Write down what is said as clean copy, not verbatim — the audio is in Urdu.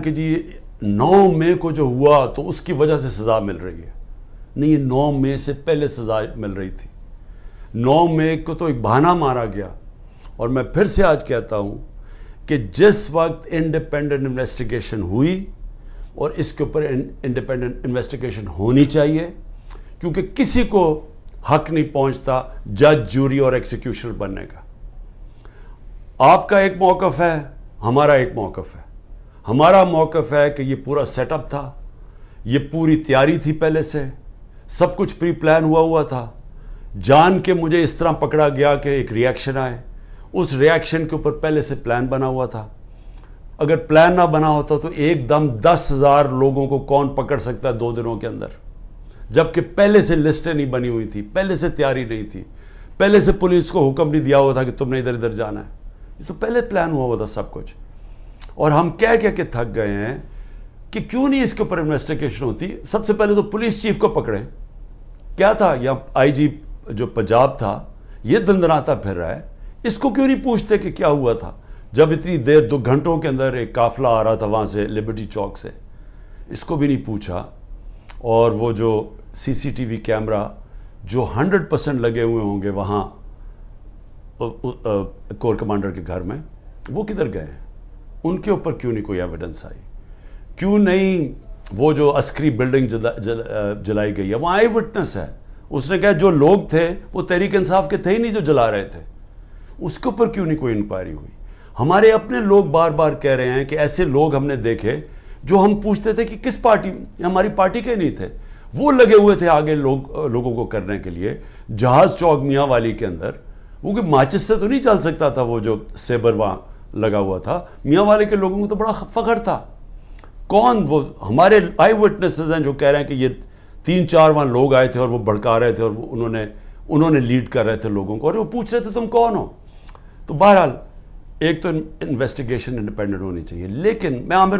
کہ جی 9 مئی کو جو ہوا تو اس کی وجہ سے سزا مل رہی ہے. نہیں، 9 مئی سے پہلے سزا مل رہی تھی. 9 مئی کو تو ایک بہانہ مارا گیا. اور میں پھر سے آج کہتا ہوں کہ جس وقت انڈیپینڈنٹ انویسٹیگیشن ہوئی، اور اس کے اوپر انڈیپینڈنٹ انویسٹیگیشن ہونی چاہیے، کیونکہ کسی کو حق نہیں پہنچتا جج، جوری اور ایکسیکیوشنر بننے کا. آپ کا ایک موقف ہے، ہمارا ایک موقف ہے. ہمارا موقف ہے کہ یہ پورا سیٹ اپ تھا، یہ پوری تیاری تھی، پہلے سے سب کچھ پری پلان ہوا تھا. جان کے مجھے اس طرح پکڑا گیا کہ ایک ری ایکشن آئے، اس ری ایکشن کے اوپر پہلے سے پلان بنا ہوا تھا. اگر پلان نہ بنا ہوتا تو ایک دم 10,000 لوگوں کو کون پکڑ سکتا ہے 2 دنوں کے اندر، جبکہ پہلے سے لسٹیں نہیں بنی ہوئی تھی، پہلے سے تیاری نہیں تھی، پہلے سے پولیس کو حکم نہیں دیا ہوا تھا کہ تم نے ادھر ادھر جانا ہے. یہ تو پہلے پلان ہوا تھا سب کچھ. اور ہم کہہ کے تھک گئے ہیں کہ کیوں نہیں اس کے اوپر انویسٹیگیشن ہوتی. سب سے پہلے تو پولیس چیف کو پکڑیں. کیا تھا، یا آئی جی جو پنجاب تھا یہ دندناتا پھر رہا ہے، اس کو کیوں نہیں پوچھتے کہ کیا ہوا تھا جب اتنی دیر 2 گھنٹوں کے اندر ایک قافلہ آ رہا تھا وہاں سے لبرٹی چوک سے. اس کو بھی نہیں پوچھا. اور وہ جو سی سی ٹی وی کیمرہ جو 100% لگے ہوئے ہوں گے وہاں کور کمانڈر کے گھر میں، وہ کدھر گئے ہیں؟ ان کے اوپر کیوں نہیں کوئی ایویڈنس آئی؟ کیوں نہیں وہ جو عسکری بلڈنگ جلائی گئی ہے، وہ آئی وٹنس ہے. اس نے کہا جو لوگ تھے وہ تحریک انصاف کے تھے ہی نہیں جو جلا رہے تھے. اس کے اوپر کیوں نہیں کوئی انکوائری ہوئی؟ ہمارے اپنے لوگ بار بار کہہ رہے ہیں کہ ایسے لوگ ہم نے دیکھے جو ہم پوچھتے تھے کہ کس پارٹی، ہماری پارٹی کے نہیں تھے، وہ لگے ہوئے تھے آگے لوگوں کو کرنے کے لیے. جہاز چوک میاں والی کے اندر وہ کہ ماچس سے تو نہیں چل سکتا تھا، وہ جو سیبر وہاں لگا ہوا تھا. میاں والے کے لوگوں کو تو بڑا فخر تھا. کون وہ ہمارے آئی وٹنسز ہیں جو کہہ رہے ہیں کہ یہ 3-4 وہاں لوگ آئے تھے اور وہ بھڑکا رہے تھے اور انہوں نے لیڈ کر رہے تھے لوگوں کو، اور وہ پوچھ رہے تھے تم کون ہو. تو بہرحال ایک تو انویسٹیگیشن انڈیپینڈنٹ ہونی چاہیے. لیکن میں عامر